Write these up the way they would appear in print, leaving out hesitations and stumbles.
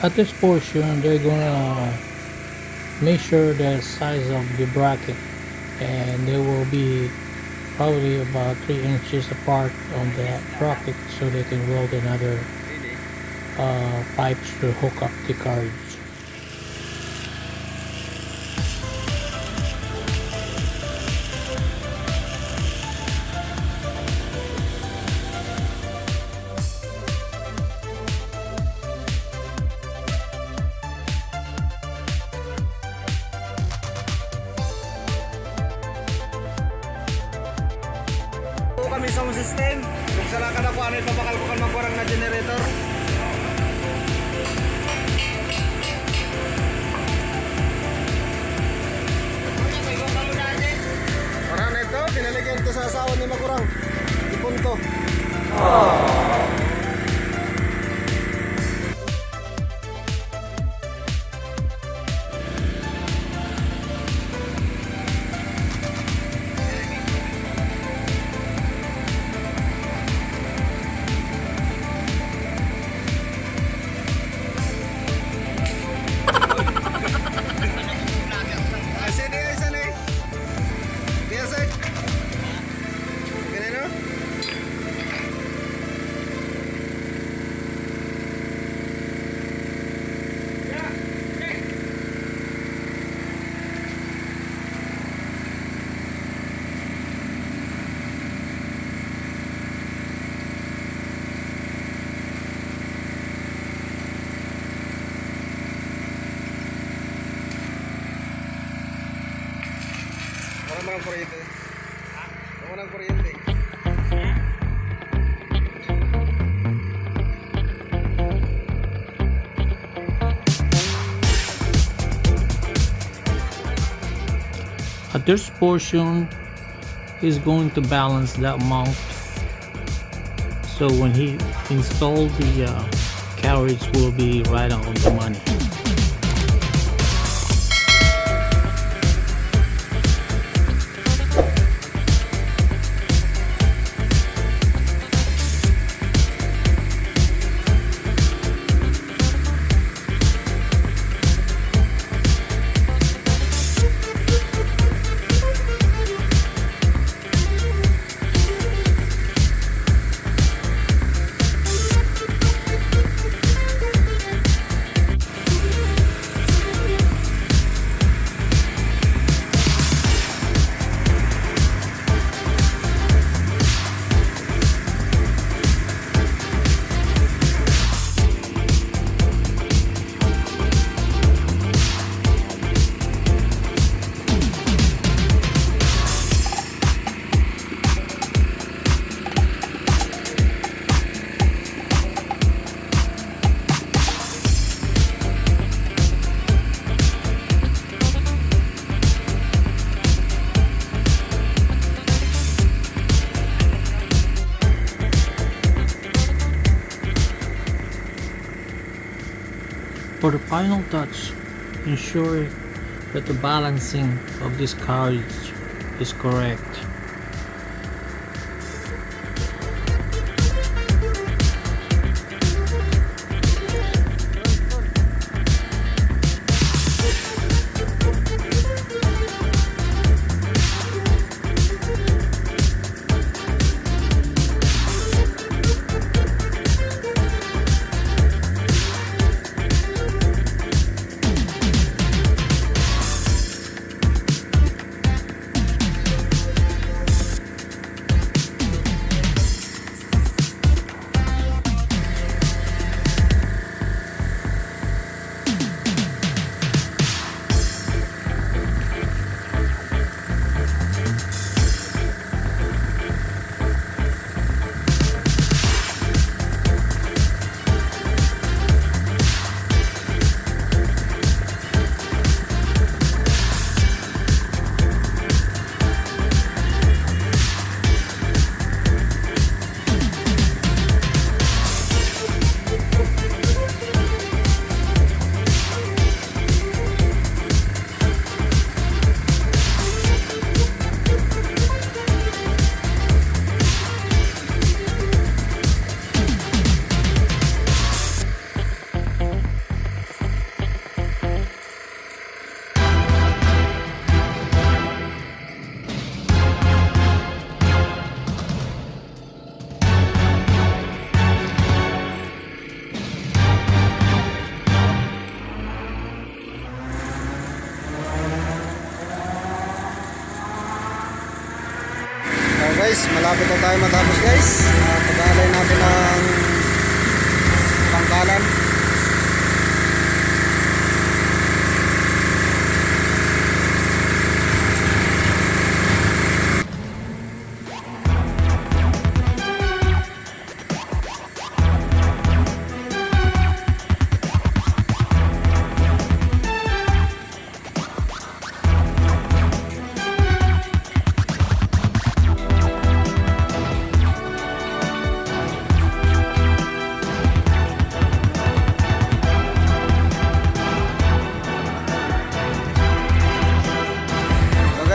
At this portion, they're gonna measure the size of the bracket, and they will be probably about 3 inches apart on that bracket, so they can weld another pipes to hook up the carriage. Kami sound system, kung sala ka na po ano ipapakal ko kan magkurang na generator. Para na ito, pinaligyan ito sa asawa ni magkurang ipunto. Walang kuryente. Walang kuryente. At this portion is going to balance that mount, so when he installed the carriage will be right on the money. For the final touch, ensure that the balancing of this carriage is correct. Guys, malapit na tayo matapos guys. Pag-aalay natin ang pangkalan.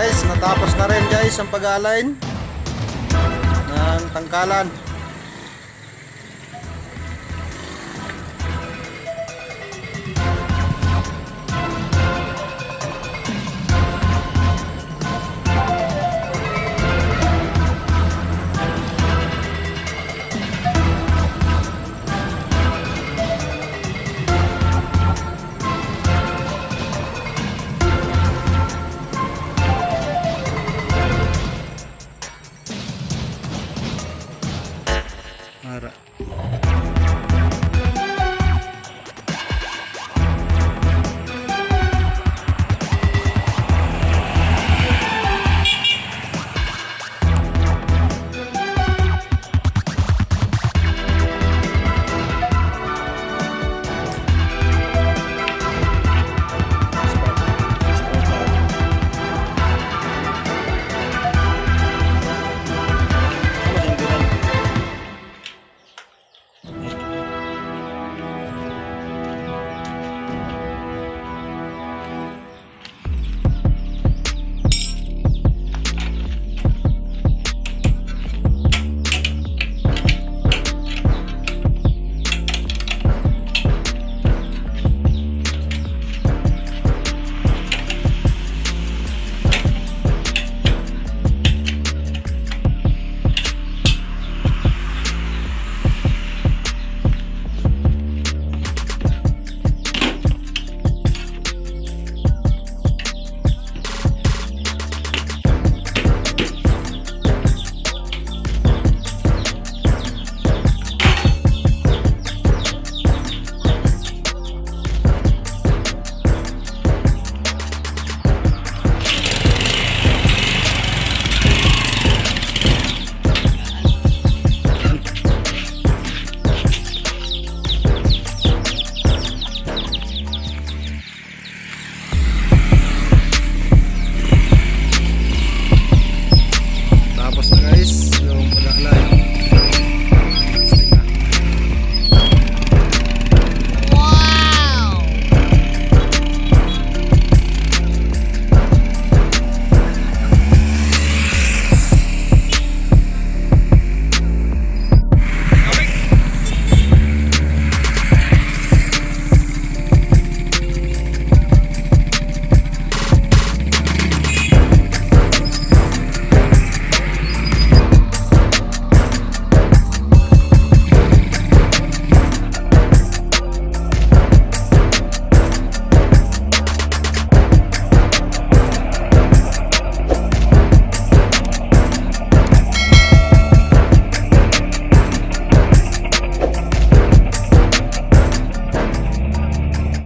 Guys, natapos na rin guys ang pag-align ng tangkalan.